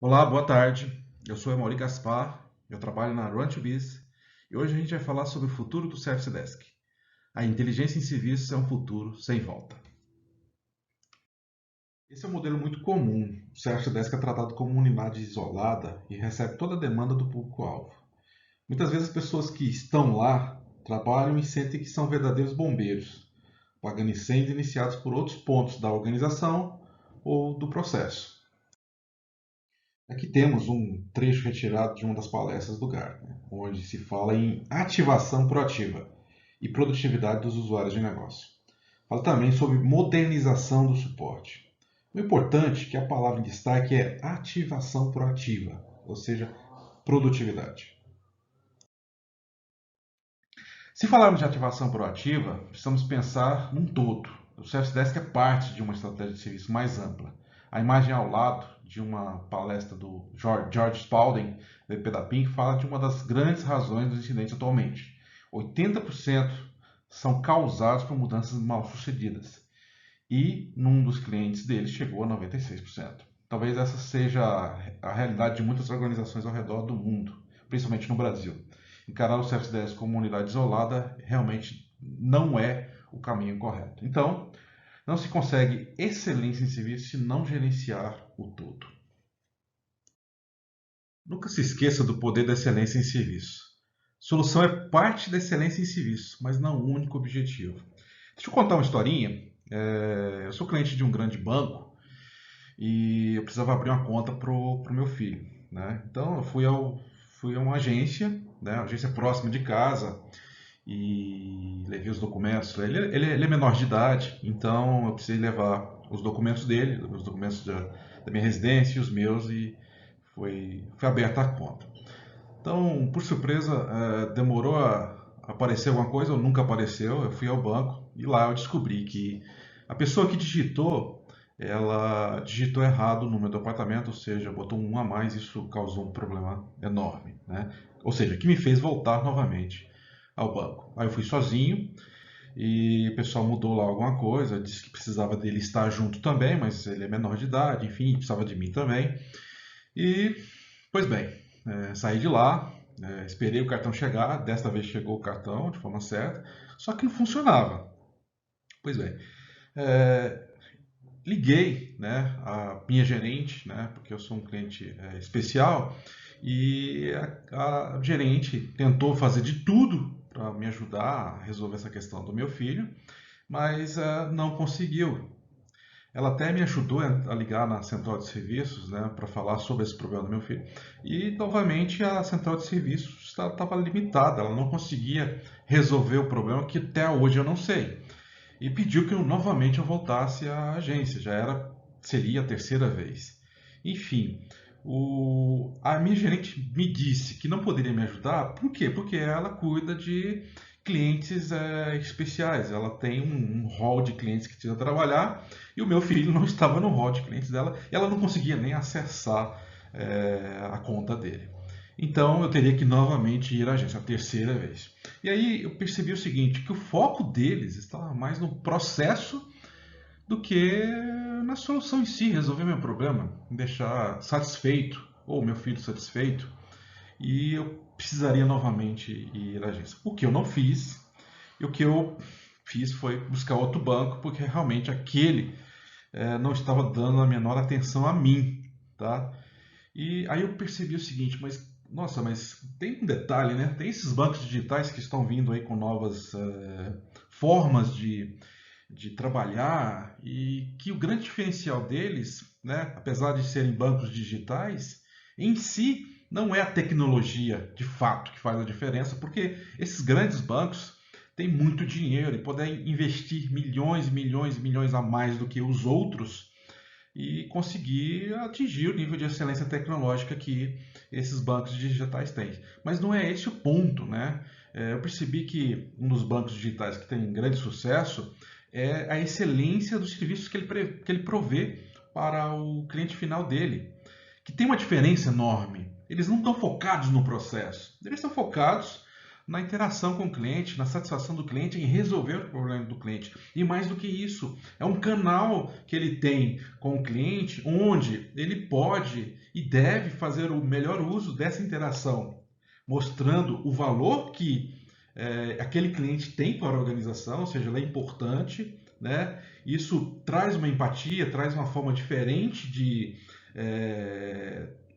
Olá, boa tarde. Eu sou Amaury Gaspar, eu trabalho na Run2Biz e hoje a gente vai falar sobre o futuro do Service Desk. A inteligência em serviços é um futuro sem volta. Esse é um modelo muito comum. O Service Desk é tratado como uma unidade isolada e recebe toda a demanda do público-alvo. Muitas vezes as pessoas que estão lá trabalham e sentem que são verdadeiros bombeiros, apagando incêndios iniciados por outros pontos da organização ou do processo. Aqui temos um trecho retirado de uma das palestras do Gartner, onde se fala em ativação proativa e produtividade dos usuários de negócio. Fala também sobre modernização do suporte. O importante é que a palavra em destaque é ativação proativa, ou seja, produtividade. Se falarmos de ativação proativa, precisamos pensar num todo. O Service Desk é parte de uma estratégia de serviço mais ampla. A imagem ao lado de uma palestra do George Spalding, VP da Pink, fala de uma das grandes razões dos incidentes atualmente. 80% são causados por mudanças mal sucedidas. E num dos clientes deles chegou a 96%. Talvez essa seja a realidade de muitas organizações ao redor do mundo, principalmente no Brasil. Encarar o CFDS como uma unidade isolada realmente não é o caminho correto. Então, não se consegue excelência em serviço se não gerenciar o todo. Nunca se esqueça do poder da excelência em serviço. Solução é parte da excelência em serviço, mas não o único objetivo. Deixa eu contar uma historinha. Eu sou cliente de um grande banco e eu precisava abrir uma conta para o meu filho, né? Então eu fui a uma agência, né? Uma agência próxima de casa e levei os documentos. Ele é menor de idade, então eu precisei levar os documentos dele, os documentos da minha residência e os meus e foi aberta a conta. Então, por surpresa, demorou a aparecer alguma coisa, ou nunca apareceu. Eu fui ao banco e lá eu descobri que a pessoa que digitou, ela digitou errado o número do apartamento, ou seja, botou um a mais, isso causou um problema enorme, né? Ou seja, que me fez voltar novamente ao banco. Aí eu fui sozinho e o pessoal mudou lá alguma coisa, disse que precisava dele estar junto também, mas ele é menor de idade, enfim, precisava de mim também. E, pois bem, saí de lá, esperei o cartão chegar, desta vez chegou o cartão de forma certa, só que não funcionava. Pois bem, é, liguei, né, a minha gerente, né, porque eu sou um cliente especial, e a gerente tentou fazer de tudo para me ajudar a resolver essa questão do meu filho, mas não conseguiu. Ela até me ajudou a ligar na central de serviços, né, para falar sobre esse problema do meu filho. E novamente a central de serviços estava limitada, ela não conseguia resolver o problema que até hoje eu não sei. E pediu que novamente eu voltasse à agência, seria a terceira vez. Enfim, a minha gerente me disse que não poderia me ajudar, por quê? Porque ela cuida de clientes especiais, ela tem um hall de clientes que precisa trabalhar e o meu filho não estava no hall de clientes dela e ela não conseguia nem acessar a conta dele. Então eu teria que novamente ir à agência, a terceira vez. E aí eu percebi o seguinte, que o foco deles estava mais no processo do que na solução em si, resolver meu problema, me deixar satisfeito, ou meu filho satisfeito, e eu precisaria novamente ir à agência. O que eu não fiz, e o que eu fiz foi buscar outro banco, porque realmente aquele não estava dando a menor atenção a mim, tá? E aí eu percebi o seguinte, mas nossa, mas tem um detalhe, né? Tem esses bancos digitais que estão vindo aí com novas formas de trabalhar e que o grande diferencial deles, né, apesar de serem bancos digitais, em si não é a tecnologia de fato que faz a diferença, porque esses grandes bancos têm muito dinheiro e podem investir milhões, milhões, milhões a mais do que os outros e conseguir atingir o nível de excelência tecnológica que esses bancos digitais têm. Mas não é esse o ponto, né? Eu percebi que um dos bancos digitais que tem grande sucesso é a excelência dos serviços que ele provê para o cliente final dele, que tem uma diferença enorme. Eles não estão focados no processo, eles estão focados na interação com o cliente, na satisfação do cliente, em resolver o problema do cliente. E mais do que isso, é um canal que ele tem com o cliente, onde ele pode e deve fazer o melhor uso dessa interação, mostrando o valor que aquele cliente tem para a organização, ou seja, ela é importante, né? Isso traz uma empatia, traz uma forma diferente de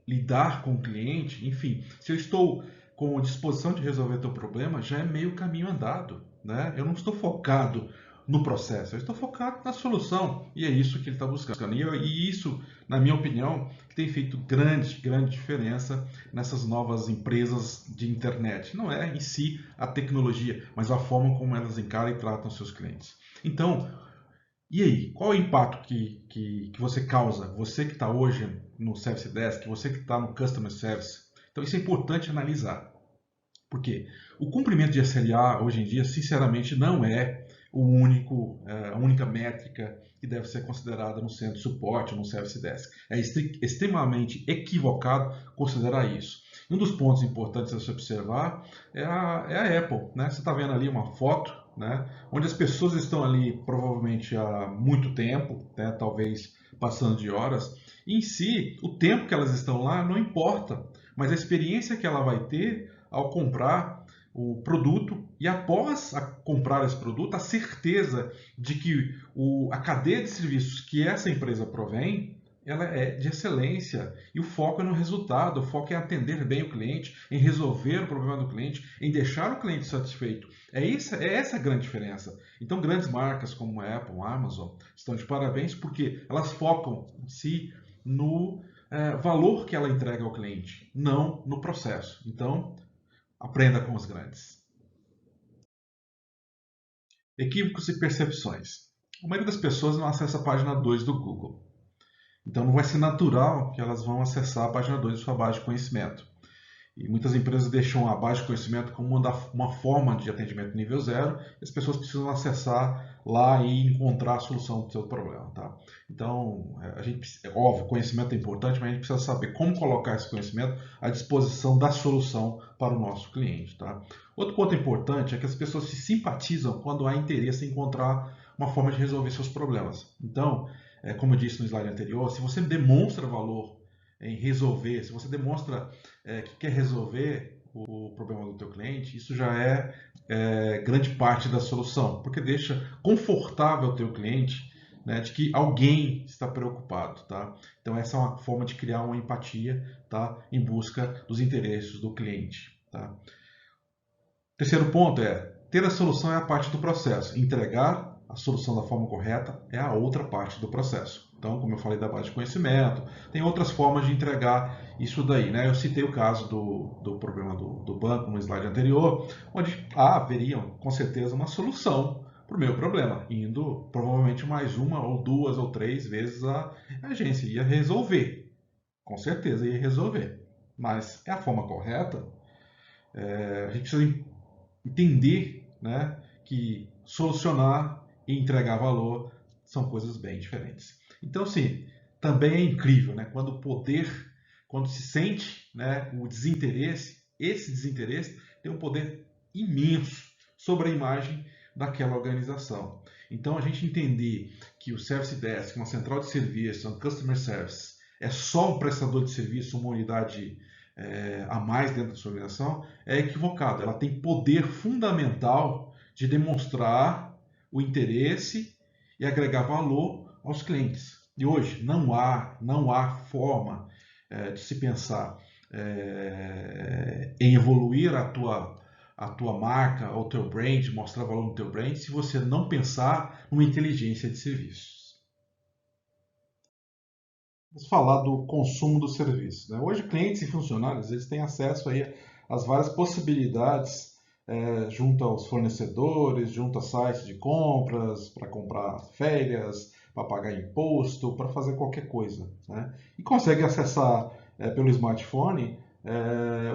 lidar com o cliente. Enfim, se eu estou com disposição de resolver teu problema, já é meio caminho andado, né? Eu não estou focado no processo, eu estou focado na solução, e é isso que ele está buscando. E isso, na minha opinião, que tem feito grande diferença nessas novas empresas de internet. Não é em si a tecnologia, mas a forma como elas encaram e tratam seus clientes. Então, e aí, qual é o impacto que você causa? Você que está hoje no Service Desk, você que está no Customer Service. Então, isso é importante analisar. Por quê? O cumprimento de SLA, hoje em dia, sinceramente, não é a única métrica que deve ser considerada no centro de suporte ou no Service Desk. É extremamente equivocado considerar isso. Um dos pontos importantes a se observar é a Apple, né? Você está vendo ali uma foto, né, onde as pessoas estão ali provavelmente há muito tempo, né, talvez passando de horas. Em si, o tempo que elas estão lá não importa, mas a experiência que ela vai ter ao comprar o produto e após comprar esse produto, a certeza de que a cadeia de serviços que essa empresa provém, ela é de excelência, e o foco é no resultado, o foco é atender bem o cliente, em resolver o problema do cliente, em deixar o cliente satisfeito. É essa a grande diferença. Então, grandes marcas como a Apple, a Amazon, estão de parabéns porque elas focam em si no valor que ela entrega ao cliente, não no processo. Então, aprenda com os grandes. Equívocos e percepções. A maioria das pessoas não acessa a página 2 do Google. Então não vai ser natural que elas vão acessar a página 2 de sua base de conhecimento. E muitas empresas deixam a base de conhecimento como uma forma de atendimento nível 0, e as pessoas precisam acessar lá e encontrar a solução do seu problema. Tá? Então, óbvio, conhecimento é importante, mas a gente precisa saber como colocar esse conhecimento à disposição da solução para o nosso cliente. Tá? Outro ponto importante é que as pessoas se simpatizam quando há interesse em encontrar uma forma de resolver seus problemas. Então, como eu disse no slide anterior, se você demonstra valor em resolver, se você demonstra que quer resolver o problema do teu cliente, isso já é grande parte da solução, porque deixa confortável o teu cliente, né, de que alguém está preocupado, tá? Então essa é uma forma de criar uma empatia, tá, em busca dos interesses do cliente, tá? Terceiro ponto é ter a solução é a parte do processo, entregar a solução da forma correta é a outra parte do processo. Então, como eu falei da base de conhecimento, tem outras formas de entregar isso daí, né? Eu citei o caso do problema do banco no slide anterior, onde haveria com certeza uma solução para o meu problema, indo provavelmente mais uma ou duas ou três vezes a agência ia resolver, com certeza ia resolver, mas é a forma correta? A gente precisa entender, né, que solucionar e entregar valor são coisas bem diferentes. Então, sim, também é incrível, né, quando se sente, né, o desinteresse, esse desinteresse tem um poder imenso sobre a imagem daquela organização. Então, a gente entender que o Service Desk, uma central de serviço, um Customer Service, é só um prestador de serviço, uma unidade a mais dentro da sua organização, é equivocado. Ela tem poder fundamental de demonstrar o interesse e agregar valor aos clientes. E hoje não há forma de se pensar em evoluir a tua marca, ou o teu brand, mostrar valor no teu brand, se você não pensar numa inteligência de serviços. Vamos falar do consumo do serviço, né? Hoje, clientes e funcionários eles têm acesso aí às várias possibilidades junto aos fornecedores, junto a sites de compras, para comprar férias, para pagar imposto, para fazer qualquer coisa, né? E consegue acessar pelo smartphone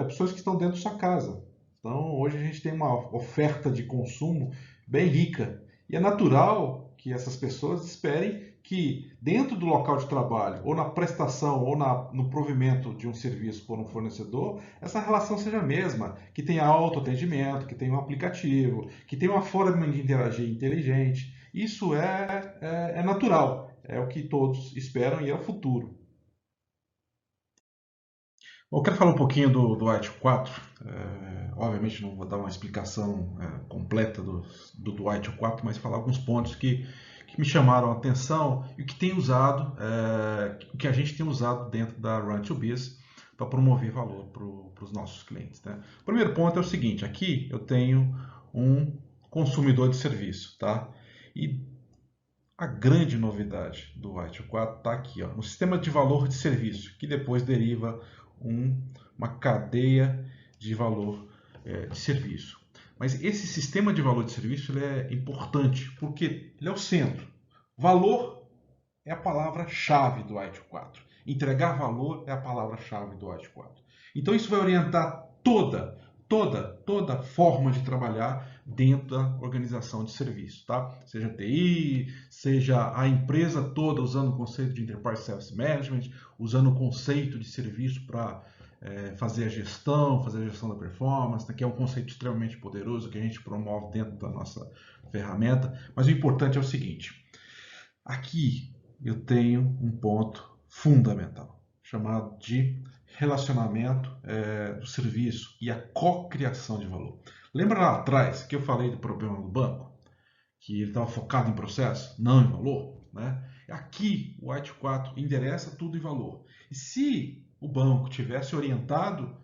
opções que estão dentro da sua casa. Então, hoje a gente tem uma oferta de consumo bem rica e é natural que essas pessoas esperem que dentro do local de trabalho, ou na prestação, ou no provimento de um serviço por um fornecedor, essa relação seja a mesma, que tenha autoatendimento, que tenha um aplicativo, que tenha uma forma de interagir inteligente. Isso é natural, é o que todos esperam e é o futuro. Eu quero falar um pouquinho do Dwight 4. Obviamente não vou dar uma explicação completa do Dwight 4, mas falar alguns pontos que me chamaram a atenção e que tem usado, que a gente tem usado dentro da Run2Biz para promover valor para os nossos clientes. Né? O primeiro ponto é o seguinte: aqui eu tenho um consumidor de serviço, tá? E a grande novidade do White 4 está aqui, ó, no sistema de valor de serviço, que depois deriva uma cadeia de valor de serviço. Mas esse sistema de valor de serviço ele é importante porque ele é o centro. Valor é a palavra-chave do White 4. Entregar valor é a palavra-chave do White 4. Então isso vai orientar toda forma de trabalhar dentro da organização de serviço, tá? Seja TI, seja a empresa toda usando o conceito de Enterprise Service Management, usando o conceito de serviço para fazer a gestão da performance, né, que é um conceito extremamente poderoso que a gente promove dentro da nossa ferramenta. Mas o importante é o seguinte: aqui eu tenho um ponto fundamental, chamado de relacionamento do serviço e a cocriação de valor. Lembra lá atrás que eu falei do problema do banco? Que ele estava focado em processo, não em valor? Né? Aqui o White 4 endereça tudo em valor. E se o banco tivesse orientado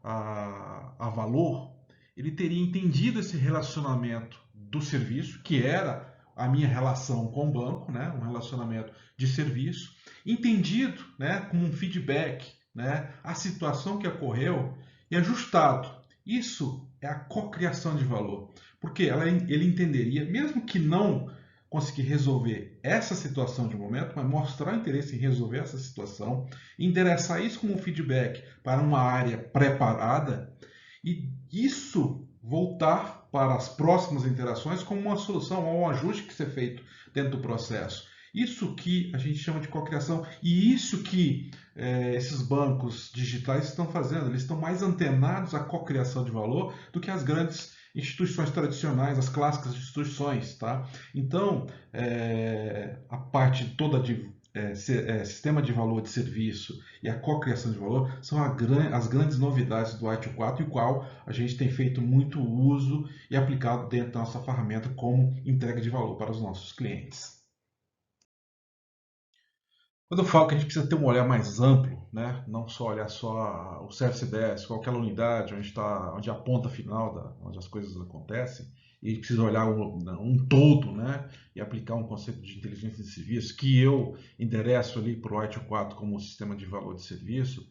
a valor, ele teria entendido esse relacionamento do serviço, que era a minha relação com o banco, né, um relacionamento de serviço, entendido, né, como um feedback, né, a situação que ocorreu e ajustado. Isso é a cocriação de valor, porque ele entenderia, mesmo que não conseguir resolver essa situação de momento, mas mostrar interesse em resolver essa situação, endereçar isso como um feedback para uma área preparada e isso voltar para as próximas interações como uma solução ou um ajuste que ser feito dentro do processo. Isso que a gente chama de cocriação e isso que esses bancos digitais estão fazendo. Eles estão mais antenados à cocriação de valor do que as grandes instituições tradicionais, as clássicas instituições, tá? Então, a parte toda de sistema de valor de serviço e a cocriação de valor são as grandes novidades do White 4 e o qual a gente tem feito muito uso e aplicado dentro da nossa ferramenta como entrega de valor para os nossos clientes. Quando eu falo que a gente precisa ter um olhar mais amplo, né? Não só olhar só o Service Desk, ou aquela unidade onde é a ponta final, onde as coisas acontecem, e precisa olhar um todo, né? E aplicar um conceito de inteligência de serviço, que eu endereço ali para o White 4 como sistema de valor de serviço,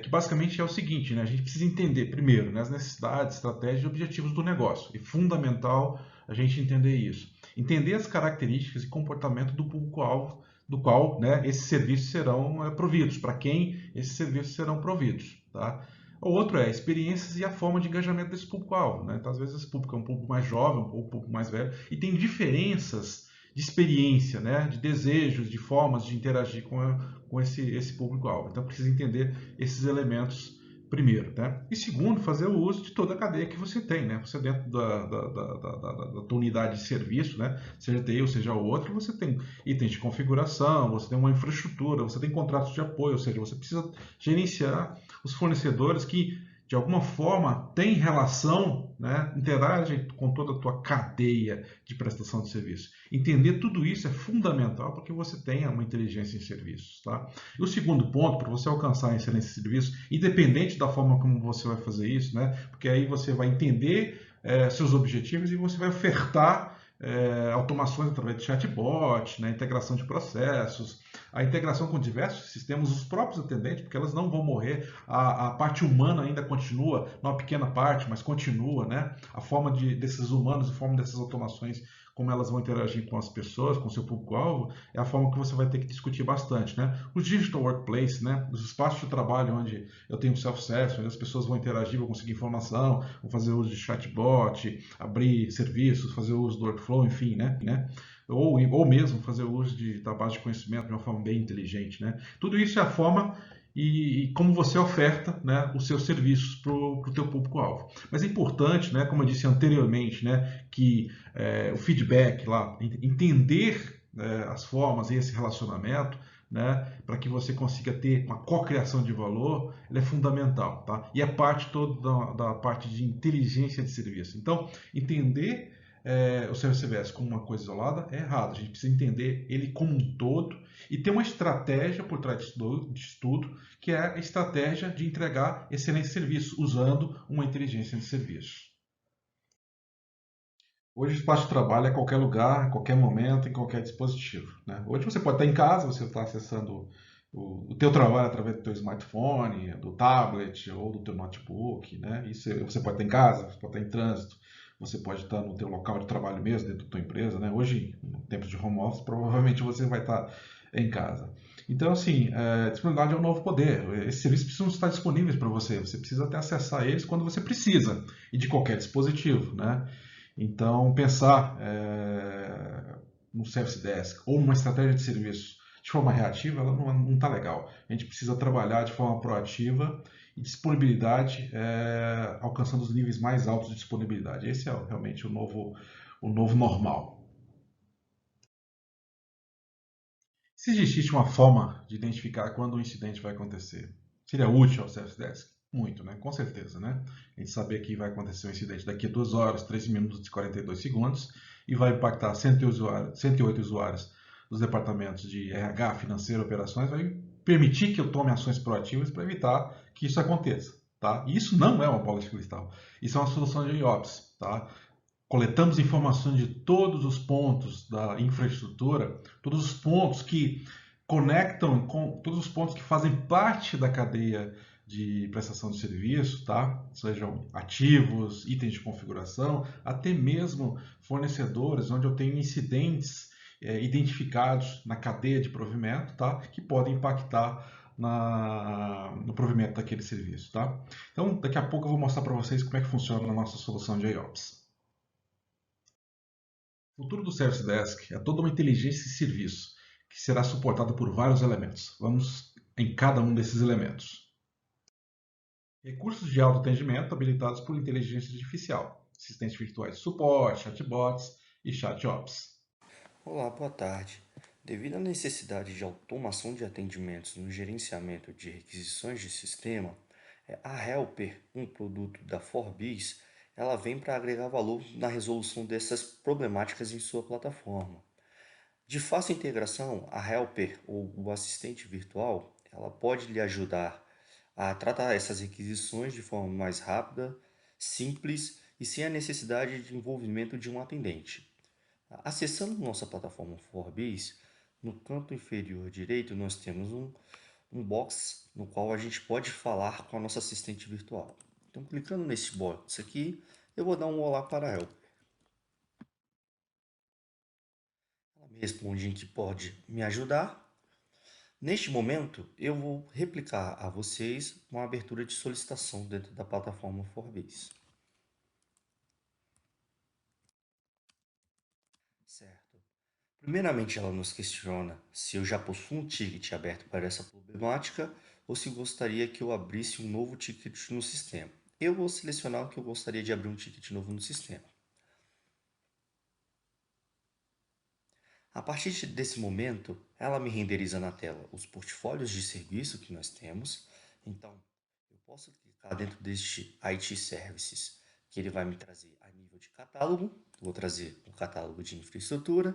que basicamente é o seguinte, né? A gente precisa entender primeiro, né, as necessidades, estratégias e objetivos do negócio. É fundamental a gente entender isso. Entender as características e comportamento do público-alvo do qual, né, esses serviços serão providos, para quem esses serviços serão providos. Tá? O outro é experiências e a forma de engajamento desse público-alvo. Né? Então, às vezes, esse público é um público mais jovem, um público mais velho, e tem diferenças de experiência, né, de desejos, de formas de interagir com esse público-alvo. Então, precisa entender esses elementos primeiro. Né? E segundo, fazer o uso de toda a cadeia que você tem. Né? Você dentro da tua unidade de serviço, né? Seja TI ou seja outro, você tem itens de configuração, você tem uma infraestrutura, você tem contratos de apoio, ou seja, você precisa gerenciar os fornecedores que de alguma forma tem relação, né, interage com toda a tua cadeia de prestação de serviço. Entender tudo isso é fundamental para que você tenha uma inteligência em serviços. Tá? E o segundo ponto, para você alcançar a excelência em serviços, independente da forma como você vai fazer isso, né, porque aí você vai entender seus objetivos e você vai ofertar automações através de chatbot, né, integração de processos, a integração com diversos sistemas, os próprios atendentes, porque elas não vão morrer, a parte humana ainda continua, uma pequena parte, mas continua, né? A forma desses humanos, a forma dessas automações, como elas vão interagir com as pessoas, com o seu público-alvo, é a forma que você vai ter que discutir bastante, né? Os digital workplace, né? Os espaços de trabalho onde eu tenho self-service, onde as pessoas vão interagir, vão conseguir informação, vão fazer uso de chatbot, abrir serviços, fazer uso do workflow, enfim, né? ou mesmo fazer uso da base de conhecimento de uma forma bem inteligente, né? Tudo isso é a forma e como você oferta, né, os seus serviços para o teu público-alvo. Mas é importante, né, como eu disse anteriormente, né, que o feedback lá, entender as formas e esse relacionamento, né, para que você consiga ter uma cocriação de valor, ele é fundamental, tá? E é parte toda da parte de inteligência de serviço. Então, entender o CVS como uma coisa isolada é errado. A gente precisa entender ele como um todo e ter uma estratégia por trás disso tudo, que é a estratégia de entregar excelente serviço, usando uma inteligência de serviço. Hoje o espaço de trabalho é qualquer lugar, qualquer momento, em qualquer dispositivo, né? Hoje você pode estar em casa, você está acessando o teu trabalho através do teu smartphone, do tablet ou do teu notebook, né? Isso você pode estar em casa, você pode estar em trânsito, você pode estar no teu local de trabalho mesmo, dentro da tua empresa, né? Hoje, no tempo de home office, provavelmente você vai estar em casa. Então, assim, disponibilidade é um novo poder. Esses serviços precisam estar disponíveis para você. Você precisa até acessar eles quando você precisa e de qualquer dispositivo, né? Então, pensar no Service Desk ou numa estratégia de serviço de forma reativa, ela não está legal. A gente precisa trabalhar de forma proativa e disponibilidade, alcançando os níveis mais altos de disponibilidade. Esse é realmente o novo normal. Se existisse uma forma de identificar quando um incidente vai acontecer, seria útil ao Service Desk? Muito, né? Com certeza, né? A gente saber que vai acontecer um incidente daqui a 2 horas, 13 minutos e 42 segundos e vai impactar 108 usuários dos departamentos de RH, financeiro, operações, vai permitir que eu tome ações proativas para evitar que isso aconteça, tá? E isso não é uma bola de cristal. Isso é uma solução de IOPS, tá? Coletamos informações de todos os pontos da infraestrutura, todos os pontos que conectam com todos os pontos que fazem parte da cadeia de prestação de serviço, tá? Sejam ativos, itens de configuração, até mesmo fornecedores, onde eu tenho incidentes identificados na cadeia de provimento, tá? Que podem impactar no provimento daquele serviço, tá? Então, daqui a pouco eu vou mostrar para vocês como é que funciona a nossa solução de IOPS. O futuro do Service Desk é toda uma inteligência de serviço que será suportada por vários elementos. Vamos em cada um desses elementos. Recursos de autoatendimento habilitados por inteligência artificial, assistentes virtuais de suporte, chatbots e chat-ops. Olá, boa tarde. Devido à necessidade de automação de atendimentos no gerenciamento de requisições de sistema, a Helper, um produto da Forbis, ela vem para agregar valor na resolução dessas problemáticas em sua plataforma. De fácil integração, a Helper, ou o assistente virtual, ela pode lhe ajudar a tratar essas requisições de forma mais rápida, simples e sem a necessidade de envolvimento de um atendente. Acessando nossa plataforma Forbis, no canto inferior direito nós temos um box no qual a gente pode falar com a nossa assistente virtual. Então, clicando nesse box aqui, eu vou dar um olá para ela. Ela me responde em que pode me ajudar. Neste momento, eu vou replicar a vocês uma abertura de solicitação dentro da plataforma Forbis. Certo. Primeiramente, ela nos questiona se eu já possuo um ticket aberto para essa problemática ou se gostaria que eu abrisse um novo ticket no sistema. Eu vou selecionar que eu gostaria de abrir um ticket novo no sistema. A partir desse momento, ela me renderiza na tela os portfólios de serviço que nós temos. Então, eu posso clicar dentro deste IT Services, que ele vai me trazer a nível de catálogo. Vou trazer um catálogo de infraestrutura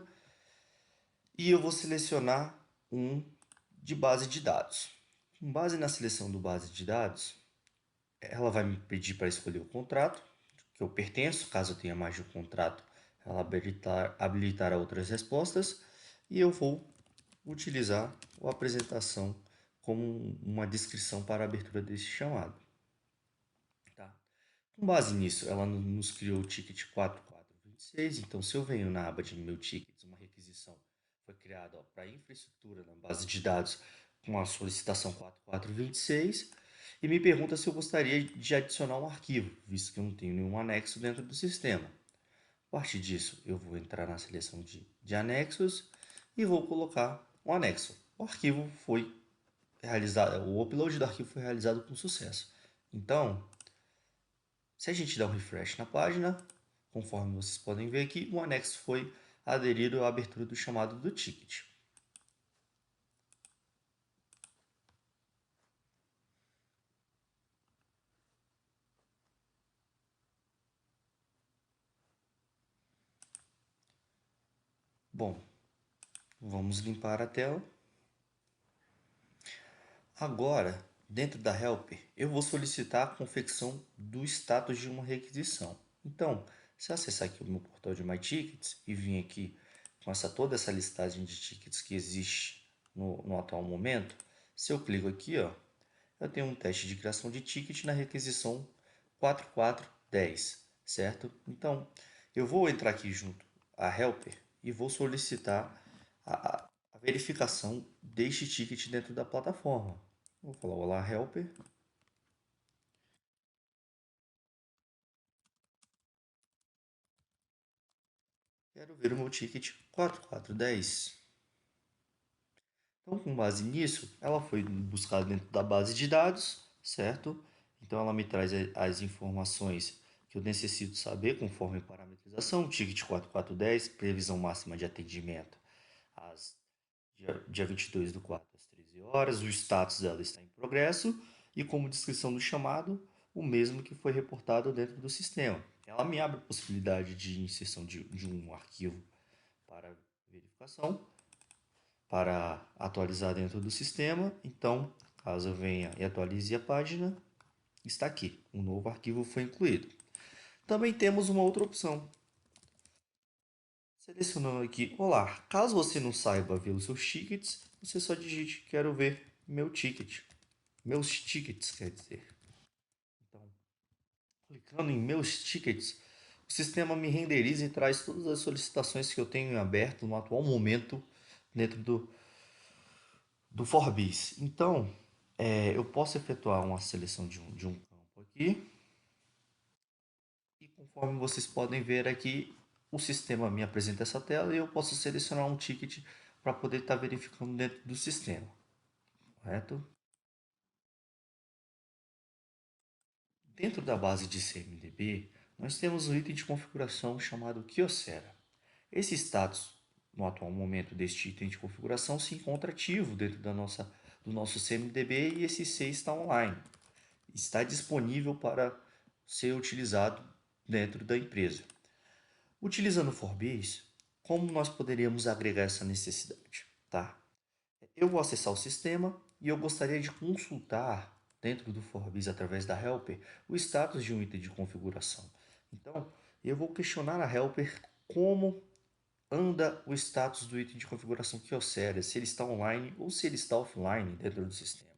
e eu vou selecionar um de base de dados. Com base na seleção do base de dados, ela vai me pedir para escolher o contrato que eu pertenço, caso eu tenha mais de um contrato, ela habilitará outras respostas e eu vou utilizar a apresentação como uma descrição para a abertura desse chamado. Tá? Com base nisso, ela nos criou o ticket 4426, então se eu venho na aba de meu ticket, uma requisição foi criada para infraestrutura na base de dados com a solicitação 4426 e me pergunta se eu gostaria de adicionar um arquivo, visto que eu não tenho nenhum anexo dentro do sistema. A partir disso, eu vou entrar na seleção de anexos e vou colocar um anexo. O arquivo foi realizado, o upload do arquivo foi realizado com sucesso. Então, se a gente dá um refresh na página, conforme vocês podem ver aqui, o anexo foi aderido à abertura do chamado do ticket. Bom, vamos limpar a tela. Agora, dentro da helper, eu vou solicitar a confecção do status de uma requisição. Então, se eu acessar aqui o meu portal de MyTickets e vir aqui com toda essa listagem de tickets que existe no atual momento, se eu clico aqui, ó, eu tenho um teste de criação de ticket na requisição 4410, certo? Então, eu vou entrar aqui junto à helper e vou solicitar a verificação deste ticket dentro da plataforma. Vou falar olá helper. Quero ver o meu ticket 4410. Então, com base nisso, ela foi buscada dentro da base de dados, certo? Então, ela me traz as informações que eu necessito saber conforme parametrização. Ticket 4410, previsão máxima de atendimento às dia 22 do 4 às 13 horas. O status dela está em progresso e como descrição do chamado, o mesmo que foi reportado dentro do sistema. Ela me abre a possibilidade de inserção de um arquivo para verificação, para atualizar dentro do sistema. Então, caso eu venha e atualize a página, está aqui, um novo arquivo foi incluído. Também temos uma outra opção. Selecionando aqui, olá, caso você não saiba ver os seus tickets, você só digite quero ver meu ticket. Meus tickets, quer dizer. Então, clicando em meus tickets, o sistema me renderiza e traz todas as solicitações que eu tenho em aberto no atual momento dentro do Forbis. Então, eu posso efetuar uma seleção de um campo aqui. E conforme vocês podem ver aqui, o sistema me apresenta essa tela e eu posso selecionar um ticket para poder estar verificando dentro do sistema. Correto? Dentro da base de CMDB, nós temos um item de configuração chamado Kyocera. Esse status, no atual momento deste item de configuração, se encontra ativo dentro do nosso CMDB e esse C está online. Está disponível para ser utilizado dentro da empresa. Utilizando o Forbase, como nós poderíamos agregar essa necessidade? Tá? Eu vou acessar o sistema e eu gostaria de consultar dentro do Forbase através da Helper o status de um item de configuração. Então, eu vou questionar a Helper como anda o status do item de configuração Kyocera, se ele está online ou se ele está offline dentro do sistema.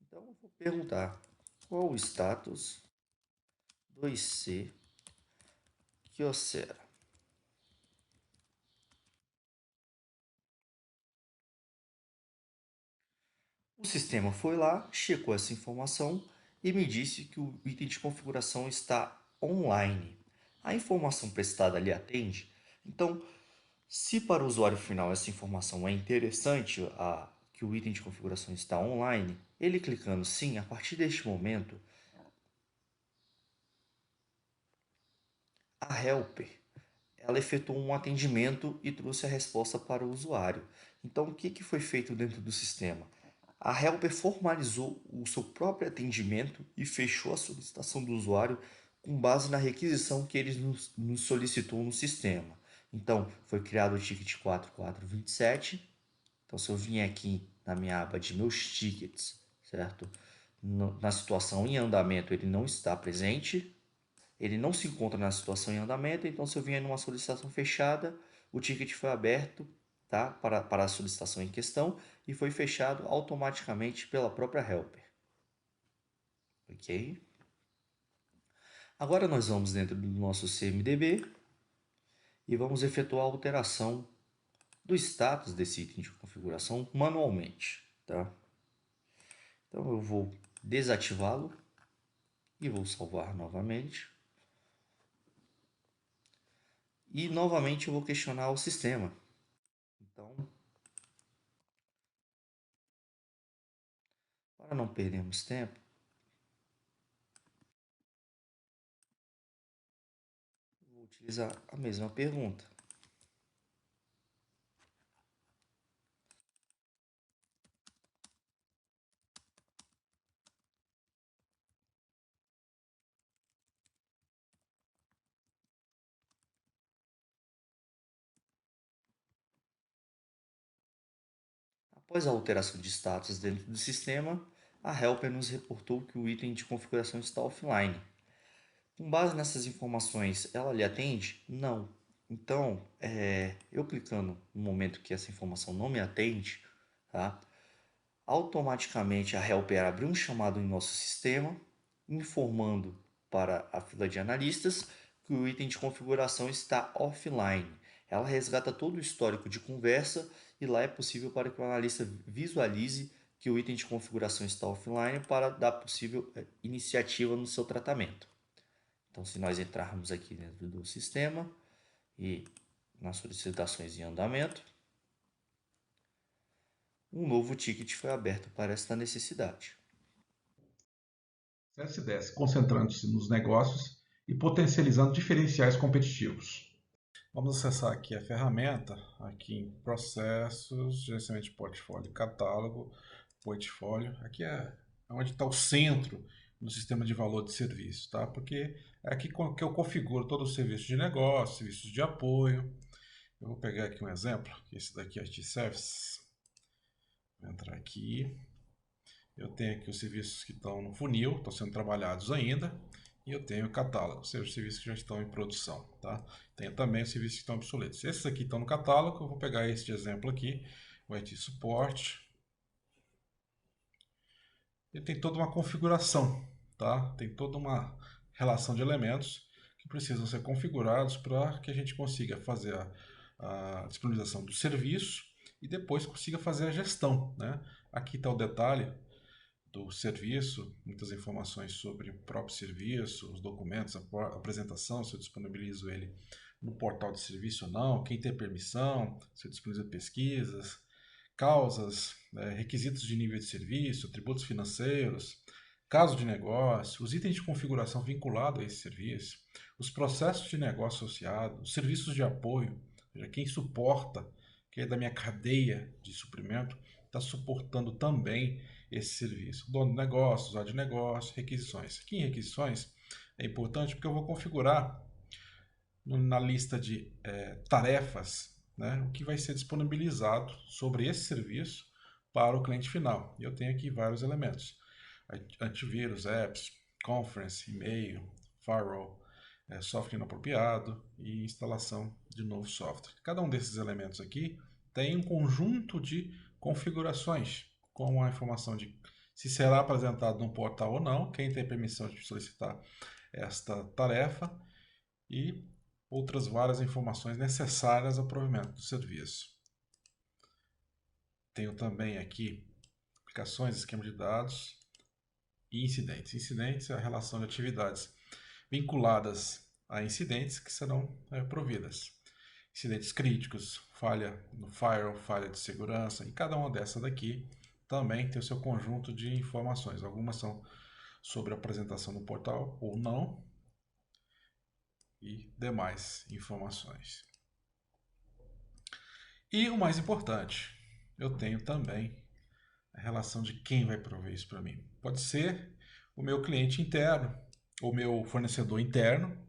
Então, eu vou perguntar qual o status 2C Kyocera. O sistema foi lá, checou essa informação e me disse que o item de configuração está online. A informação prestada ali atende. Então, se para o usuário final essa informação é interessante, que o item de configuração está online, ele clicando sim, a partir deste momento, a Helper ela efetuou um atendimento e trouxe a resposta para o usuário. Então, o que foi feito dentro do sistema? A Helper formalizou o seu próprio atendimento e fechou a solicitação do usuário com base na requisição que ele nos solicitou no sistema. Então, foi criado o ticket 4427. Então, se eu vier aqui na minha aba de meus tickets, certo? Na situação em andamento, ele não está presente. Ele não se encontra na situação em andamento, então se eu vier numa solicitação fechada, o ticket foi aberto, tá, para a solicitação em questão e foi fechado automaticamente pela própria Helper. Ok? Agora nós vamos dentro do nosso CMDB e vamos efetuar a alteração do status desse item de configuração manualmente. Tá? Então eu vou desativá-lo e vou salvar novamente. E novamente eu vou questionar o sistema. Então, para não perdermos tempo, vou utilizar a mesma pergunta. Após a alteração de status dentro do sistema, a helper nos reportou que o item de configuração está offline. Com base nessas informações, ela lhe atende? Não. Então, eu clicando no momento que essa informação não me atende, tá? Automaticamente a helper abre um chamado em nosso sistema, informando para a fila de analistas que o item de configuração está offline. Ela resgata todo o histórico de conversa e lá é possível para que o analista visualize que o item de configuração está offline para dar possível iniciativa no seu tratamento. Então, se nós entrarmos aqui dentro do sistema e nas solicitações em andamento, um novo ticket foi aberto para esta necessidade. CS10, concentrando-se nos negócios e potencializando diferenciais competitivos. Vamos acessar aqui a ferramenta, aqui em processos, gerenciamento de portfólio, catálogo, portfólio. Aqui é onde está o centro do sistema de valor de serviço, tá? Porque é aqui que eu configuro todo o serviço de negócio, serviços de apoio. Eu vou pegar aqui um exemplo, esse daqui é IT Service. Vou entrar aqui. Eu tenho aqui os serviços que estão no funil, estão sendo trabalhados ainda. E eu tenho o catálogo, ou seja, os serviços que já estão em produção. Tá? Tenho também os serviços que estão obsoletos. Esses aqui estão no catálogo, eu vou pegar este exemplo aqui, o IT Suporte. Ele tem toda uma configuração, tá? Tem toda uma relação de elementos que precisam ser configurados para que a gente consiga fazer a disponibilização do serviço e depois consiga fazer a gestão, né? Aqui está o detalhe do serviço, muitas informações sobre o próprio serviço, os documentos, a apresentação, se eu disponibilizo ele no portal de serviço ou não, quem tem permissão, se eu disponibilizo pesquisas, causas, requisitos de nível de serviço, atributos financeiros, caso de negócio, os itens de configuração vinculados a esse serviço, os processos de negócio associados, os serviços de apoio, ou seja, quem suporta, que é da minha cadeia de suprimento, está suportando também esse serviço. Dono do negócio, usuário de negócio, requisições. Aqui em requisições é importante porque eu vou configurar na lista de tarefas, né, o que vai ser disponibilizado sobre esse serviço para o cliente final. E eu tenho aqui vários elementos: antivírus, apps, conference, e-mail, firewall, software inapropriado e instalação de novo software. Cada um desses elementos aqui tem um conjunto de configurações, com a informação de se será apresentado no portal ou não, quem tem permissão de solicitar esta tarefa e outras várias informações necessárias ao provimento do serviço. Tenho também aqui aplicações, esquema de dados e incidentes. Incidentes é a relação de atividades vinculadas a incidentes que serão providas. Incidentes críticos, falha no firewall, falha de segurança, e cada uma dessas daqui também tem o seu conjunto de informações. Algumas são sobre a apresentação no portal ou não, e demais informações. E o mais importante, eu tenho também a relação de quem vai prover isso para mim. Pode ser o meu cliente interno, o meu fornecedor interno,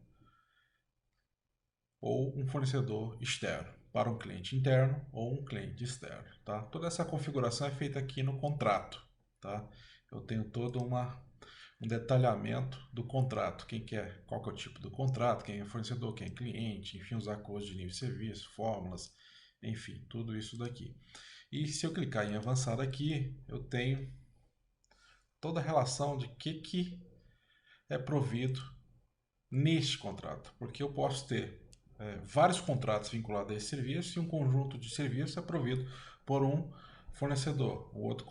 ou um fornecedor externo, para um cliente interno ou um cliente externo. Tá? Toda essa configuração é feita aqui no contrato. Tá? Eu tenho todo um detalhamento do contrato, quem quer, qual que é o tipo do contrato, quem é fornecedor, quem é cliente, enfim, os acordos de nível de serviço, fórmulas, enfim, tudo isso daqui. E se eu clicar em avançar aqui, eu tenho toda a relação de que é provido neste contrato, porque eu posso ter vários contratos vinculados a esse serviço e um conjunto de serviços é provido por um fornecedor, o outro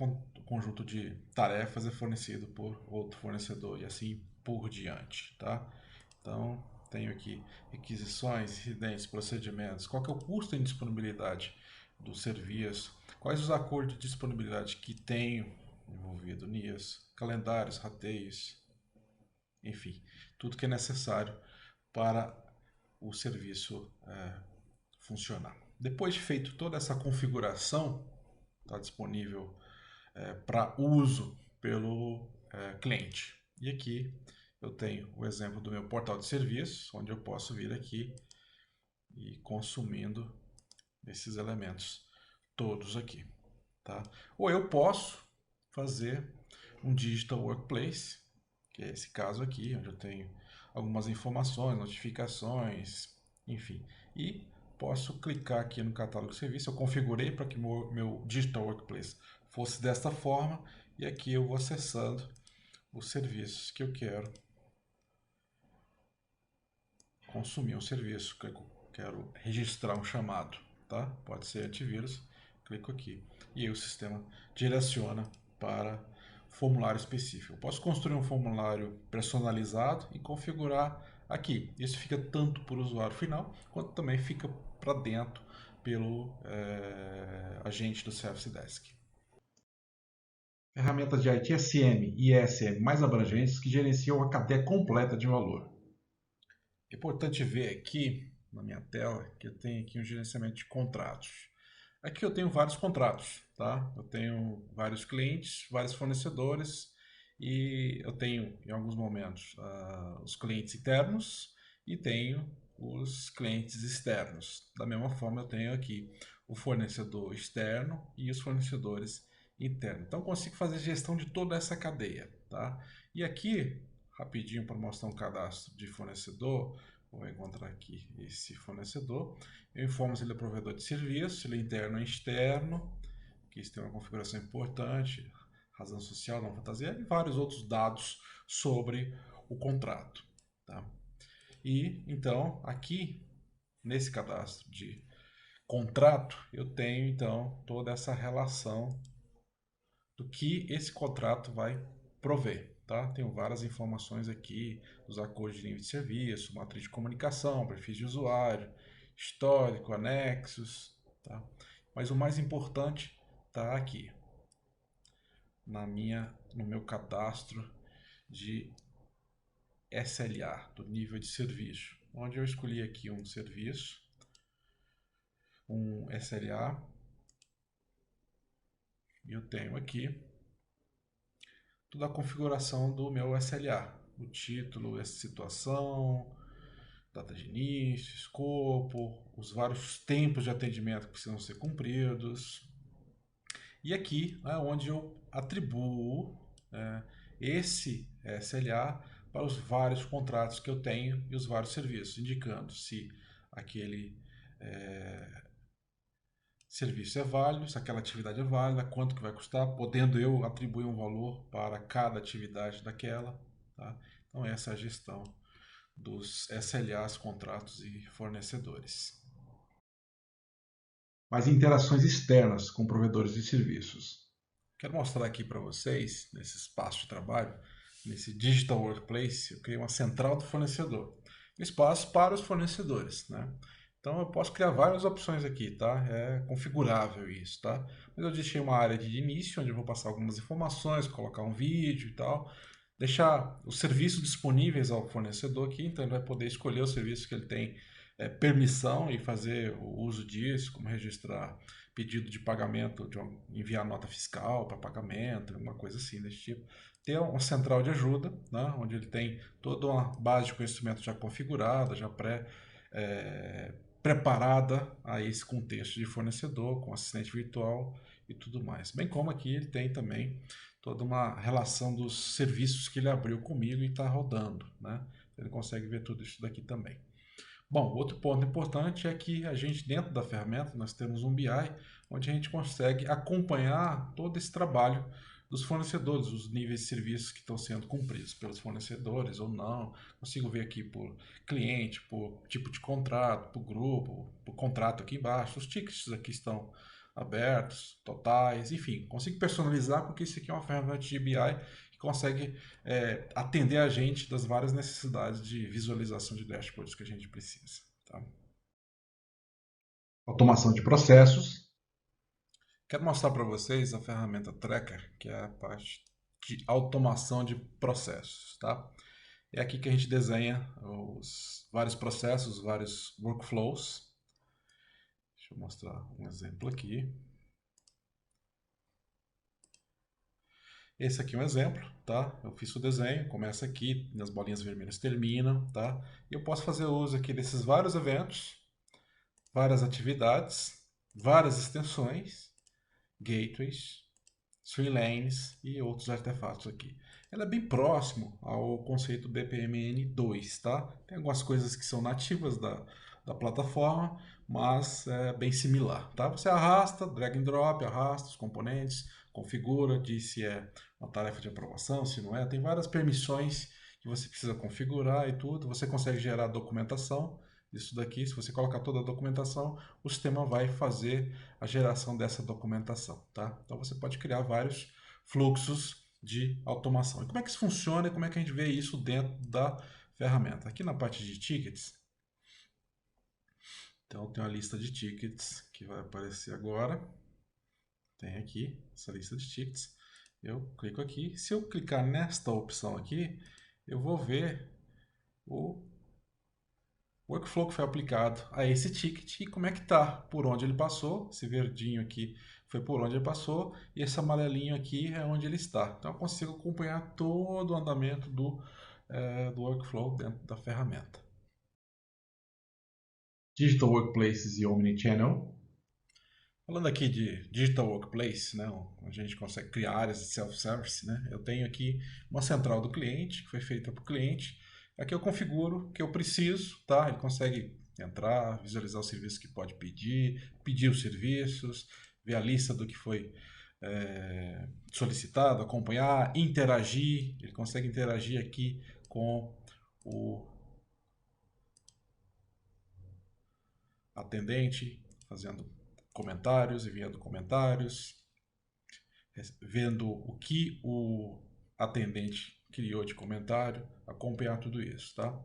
conjunto de tarefas é fornecido por outro fornecedor e assim por diante, tá? Então, tenho aqui requisições, incidentes, procedimentos, qual que é o custo em disponibilidade do serviço, quais os acordos de disponibilidade que tenho envolvido nisso, calendários, rateios, enfim, tudo que é necessário para o serviço funcionar. Depois de feito toda essa configuração, está disponível para uso pelo cliente. E aqui eu tenho o exemplo do meu portal de serviços, onde eu posso vir aqui e consumindo esses elementos todos aqui. Tá? Ou eu posso fazer um Digital Workplace, que é esse caso aqui, onde eu tenho algumas informações, notificações, enfim. E posso clicar aqui no catálogo de serviço. Eu configurei para que meu Digital Workplace fosse desta forma, e aqui eu vou acessando os serviços que eu quero consumir um serviço, que eu quero registrar um chamado, tá? Pode ser antivírus, clico aqui e aí o sistema direciona para formulário específico. Eu posso construir um formulário personalizado e configurar aqui. Isso fica tanto para o usuário final, quanto também fica para dentro pelo agente do Service Desk. Ferramentas de ITSM e ESM mais abrangentes que gerenciam a cadeia completa de valor. É importante ver aqui na minha tela que eu tenho aqui um gerenciamento de contratos. Aqui eu tenho vários contratos, tá? Eu tenho vários clientes, vários fornecedores e eu tenho em alguns momentos os clientes internos e tenho os clientes externos. Da mesma forma eu tenho aqui o fornecedor externo e os fornecedores internos. Então eu consigo fazer gestão de toda essa cadeia, tá? E aqui rapidinho para mostrar um cadastro de fornecedor, vou encontrar aqui esse fornecedor, eu informo se ele é provedor de serviço, se ele é interno ou externo, que isso tem uma configuração importante, razão social, não fantasia, e vários outros dados sobre o contrato. Tá? E então, aqui, nesse cadastro de contrato, eu tenho então toda essa relação do que esse contrato vai prover. Tá? Tenho várias informações aqui, os acordos de nível de serviço, matriz de comunicação, perfis de usuário, histórico, anexos. Tá? Mas o mais importante está aqui, no meu cadastro de SLA, do nível de serviço, onde eu escolhi aqui um serviço, um SLA, e eu tenho aqui toda a configuração do meu SLA, o título, essa situação, data de início, escopo, os vários tempos de atendimento que precisam ser cumpridos. E aqui é onde eu atribuo esse SLA para os vários contratos que eu tenho e os vários serviços, indicando se aquele serviço é válido, se aquela atividade é válida, quanto que vai custar, podendo eu atribuir um valor para cada atividade daquela. Tá? Então essa é a gestão dos SLAs, contratos e fornecedores. Mas interações externas com provedores de serviços. Quero mostrar aqui para vocês, nesse espaço de trabalho, nesse Digital Workplace, eu criei uma central do fornecedor. Um espaço para os fornecedores, né? Então eu posso criar várias opções aqui, tá? É configurável isso, tá? Mas eu deixei uma área de início, onde eu vou passar algumas informações, colocar um vídeo e tal. Deixar os serviços disponíveis ao fornecedor aqui, então ele vai poder escolher o serviço que ele tem permissão e fazer o uso disso, como registrar pedido de pagamento, enviar nota fiscal para pagamento, alguma coisa assim desse tipo. Ter uma central de ajuda, né, onde ele tem toda uma base de conhecimento já configurada, já preparada a esse contexto de fornecedor, com assistente virtual e tudo mais. Bem como aqui ele tem também toda uma relação dos serviços que ele abriu comigo e está rodando, né? Ele consegue ver tudo isso daqui também. Bom, outro ponto importante é que a gente, dentro da ferramenta, nós temos um BI, onde a gente consegue acompanhar todo esse trabalho dos fornecedores, os níveis de serviços que estão sendo cumpridos pelos fornecedores ou não. Consigo ver aqui por cliente, por tipo de contrato, por grupo, por contrato aqui embaixo. Os tickets aqui estão abertos, totais, enfim. Consigo personalizar porque isso aqui é uma ferramenta de BI que que consegue atender a gente das várias necessidades de visualização de dashboards que a gente precisa. Tá? Automação de processos. Quero mostrar para vocês a ferramenta Tracker, que é a parte de automação de processos. Tá? É aqui que a gente desenha os vários processos, vários workflows. Deixa eu mostrar um exemplo aqui. Esse aqui é um exemplo, tá? Eu fiz o desenho, começa aqui, as bolinhas vermelhas terminam, tá? E eu posso fazer uso aqui desses vários eventos, várias atividades, várias extensões, gateways, swim lanes e outros artefatos aqui. Ela é bem próximo ao conceito BPMN2, tá? Tem algumas coisas que são nativas da plataforma, mas é bem similar, tá? Você arrasta, drag and drop, arrasta os componentes, configura, diz se é uma tarefa de aprovação, se não é. Tem várias permissões que você precisa configurar e tudo. Você consegue gerar documentação disso daqui. Se você colocar toda a documentação, o sistema vai fazer a geração dessa documentação, tá? Então você pode criar vários fluxos de automação. E como é que isso funciona e como é que a gente vê isso dentro da ferramenta? Aqui na parte de tickets, então tem uma lista de tickets que vai aparecer agora. Tem aqui essa lista de tickets. Eu clico aqui. Se eu clicar nesta opção aqui, eu vou ver o workflow que foi aplicado a esse ticket e como é que está, por onde ele passou. Esse verdinho aqui foi por onde ele passou e esse amarelinho aqui é onde ele está. Então eu consigo acompanhar todo o andamento do workflow dentro da ferramenta. Digital Workplaces e Omnichannel. Falando aqui de Digital Workplace, né, onde a gente consegue criar áreas de self-service, né, eu tenho aqui uma central do cliente, que foi feita para o cliente. Aqui eu configuro o que eu preciso, tá? Ele consegue entrar, visualizar os serviços que pode pedir, pedir os serviços, ver a lista do que foi solicitado, acompanhar, interagir. Ele consegue interagir aqui com o atendente, fazendo comentários, enviando comentários, vendo o que o atendente criou de comentário, acompanhar tudo isso, tá?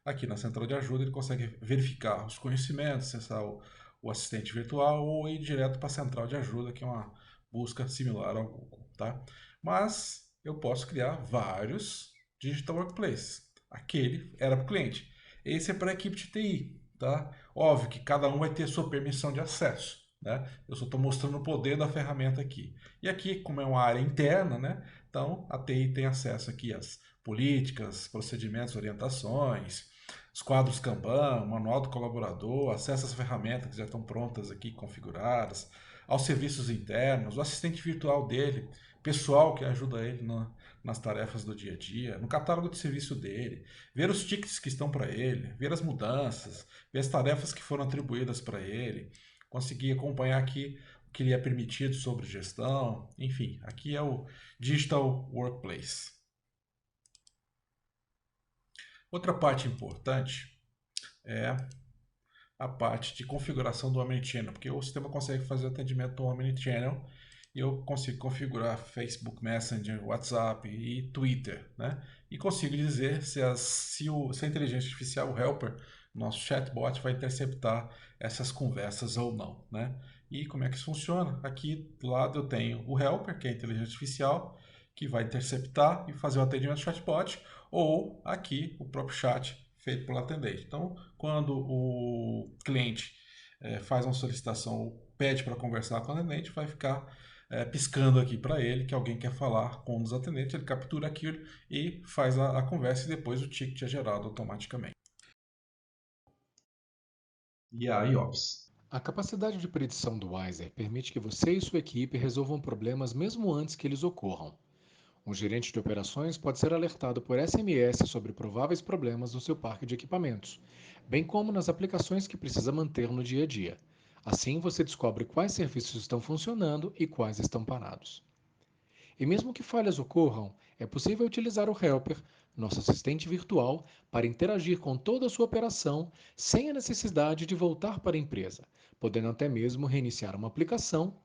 Aqui na central de ajuda ele consegue verificar os conhecimentos, acessar o assistente virtual ou ir direto para a central de ajuda, que é uma busca similar ao Google, tá? Mas eu posso criar vários Digital Workplace. Aquele era para o cliente. Esse é para a equipe de TI, tá? Óbvio que cada um vai ter sua permissão de acesso, né? Eu só estou mostrando o poder da ferramenta aqui. E aqui, como é uma área interna, né? Então a TI tem acesso aqui às políticas, procedimentos, orientações, os quadros Kanban, manual do colaborador, acesso às ferramentas que já estão prontas aqui, configuradas, aos serviços internos, o assistente virtual dele, pessoal que ajuda ele nas tarefas do dia a dia, no catálogo de serviço dele, ver os tickets que estão para ele, ver as mudanças, ver as tarefas que foram atribuídas para ele, conseguir acompanhar aqui o que lhe é permitido sobre gestão, enfim, aqui é o Digital Workplace. Outra parte importante é a parte de configuração do Omnichannel, porque o sistema consegue fazer atendimento do Omnichannel e eu consigo configurar Facebook Messenger, WhatsApp e Twitter, né? E consigo dizer se a inteligência artificial, o Helper, nosso chatbot, vai interceptar essas conversas ou não, né? E como é que isso funciona? Aqui do lado eu tenho o Helper, que é a inteligência artificial, que vai interceptar e fazer o atendimento do chatbot, ou aqui o próprio chat feito pelo atendente. Então, quando o cliente faz uma solicitação ou pede para conversar com o atendente, vai ficar piscando aqui para ele que alguém quer falar com um dos atendentes, ele captura aquilo e faz a conversa e depois o ticket é gerado automaticamente. E a IOPS. A capacidade de predição do Wiser permite que você e sua equipe resolvam problemas mesmo antes que eles ocorram. Um gerente de operações pode ser alertado por SMS sobre prováveis problemas no seu parque de equipamentos, bem como nas aplicações que precisa manter no dia a dia. Assim, você descobre quais serviços estão funcionando e quais estão parados. E mesmo que falhas ocorram, é possível utilizar o Helper, nosso assistente virtual, para interagir com toda a sua operação sem a necessidade de voltar para a empresa, podendo até mesmo reiniciar uma aplicação,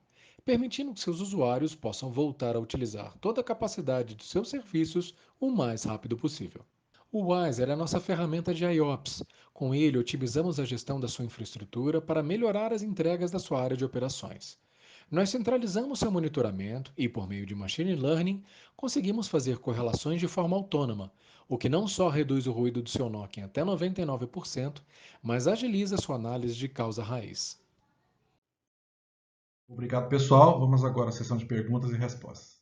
permitindo que seus usuários possam voltar a utilizar toda a capacidade de seus serviços o mais rápido possível. O Wiser é a nossa ferramenta de IOPS. Com ele, otimizamos a gestão da sua infraestrutura para melhorar as entregas da sua área de operações. Nós centralizamos seu monitoramento e, por meio de machine learning, conseguimos fazer correlações de forma autônoma, o que não só reduz o ruído do seu NOC em até 99%, mas agiliza sua análise de causa raiz. Obrigado, pessoal. Vamos agora à sessão de perguntas e respostas.